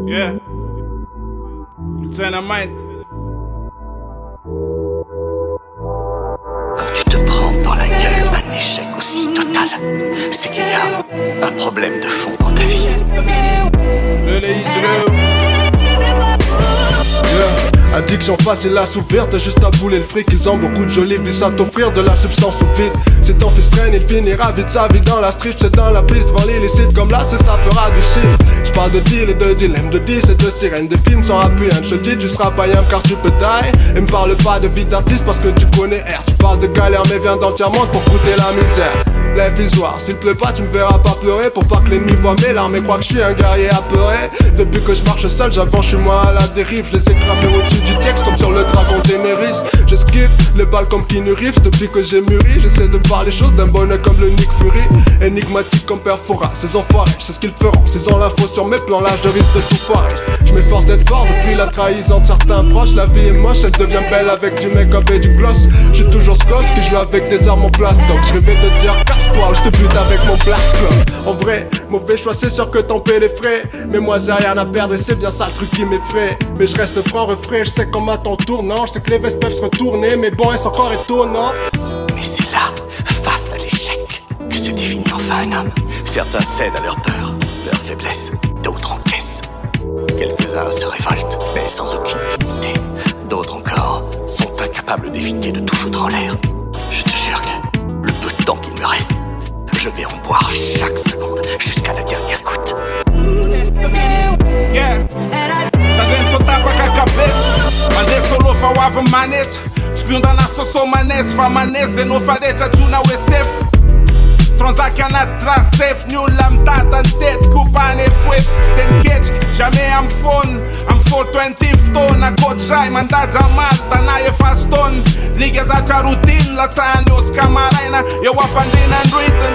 Yeah. Dynamite. Quand tu te prends dans la gueule un échec aussi total, c'est qu'il y a un problème de fond dans ta vie. Addiction facile à s'ouvrir, t'as juste à bouler le fric. Ils ont beaucoup de jolies vies à t'offrir, de la substance au vide. Si ton fils traîne, il finira vite sa vie dans la street. C'est dans la piste, devant l'illicite comme là, c'est ça fera du chiffre. J'parle de deal et de dilemme, de 10 et de sirènes. Des films sans appui, je te dis, tu seras pas yam car tu peux die. Et me parle pas de vie d'artiste parce que tu connais R. Tu parles de galère mais viens dans le tiers-monde pour goûter la misère. Lève isoire, s'il pleut pas tu me verras pas pleurer. Pour pas que l'ennemi voit mes larmes et croit que je suis un guerrier apeuré. Depuis que je marche seul, j'avance chez moi à la dérive. Je les ai cramés au-dessus du texte comme sur le dragon d'Emeris. J'esquive les balles comme Keanu Reeves. Depuis que j'ai mûri, j'essaie de voir les choses d'un bonheur comme le Nick Fury. Énigmatique comme Perfora, ces enfoirés, c'est ce qu'ils feront. S'ils ont l'info sur mes plans, là je risque de tout foirer. Je m'efforce d'être fort depuis la trahison de certains proches. La vie est moche, elle devient belle avec du make-up et du gloss. Je suis toujours ce gosse qui joue avec des armes en plastoc. Je rêvais de dire casse-toi ou je te bute avec mon black club. En vrai, mauvais choix, c'est sûr que t'en paies les frais. Mais moi j'ai rien à perdre et c'est bien ça le truc qui m'effraie. Mais je reste franc, refrais, je sais qu'on m'attend tournant. Je sais que les vestes peuvent se retourner, mais bon, est-ce encore étonnant? Mais c'est là, face à l'échec, que se définit enfin un homme. Certains cèdent à leur peur, leur faiblesse, d'autres encaissent. Quelques-uns se révoltent, mais sans aucune dignité. D'autres encore sont incapables d'éviter de tout foutre en l'air. Je te jure que le peu de temps qu'il me reste, je vais en boire chaque seconde jusqu'à la dernière goutte. Yeah. Tá dentro só tapa com a cabeça. Mandei solo falava manete. Despiunda na só manese. Fa manese no fareta tuna wesef. Transaction atrás safe. New lam tata tet. Kupane fuef. Ten catch. Jamais am phone. Am 420 stone. A coach try. Manda jamal. Tanaye fast stone. Niggas a charutin. Latsani os camaraina. Eu apandina and written.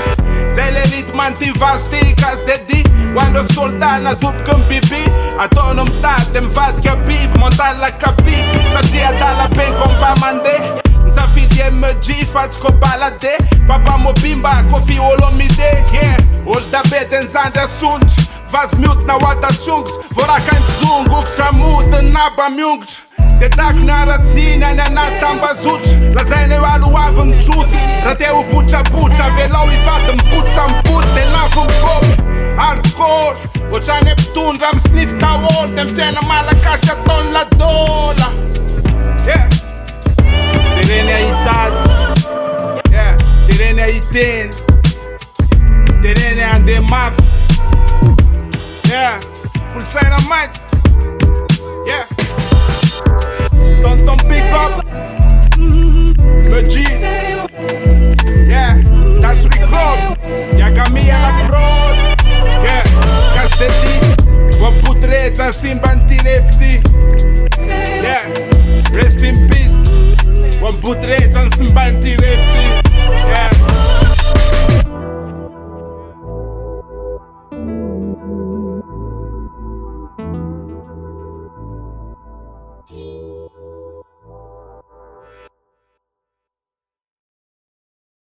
Sei l'elite mantivasti. Cas de di. Quando soldana după când pipi Atonum tatem vad capib Montan la capib Sa tia da la pen compa mande Sa fidie măgi fați co balade Papa mo bimba co fi olomide Yeah, ol da beten zanda sunt Vas mute na wada chunks Vora kan zunguk chamut în aba miungt Te tak na rațina na tamba zuci La zene alu avem chus Rateu bucea bucea Velau i vadem put sam put De n-avem cop Hardcore, Ocha Neptun, ram sniff ta wall Dem sena mala casa ton la dola Yeah Terene aitat Yeah Terene aiten Terene ande maf Yeah Pulsaina mic Yeah Tonton pick up Măgi Yeah That's record Yaga mia la prod Yeah, cas de di Vă putreta simbanti lefti Yeah, rest in peace Vă putreta simbanti lefti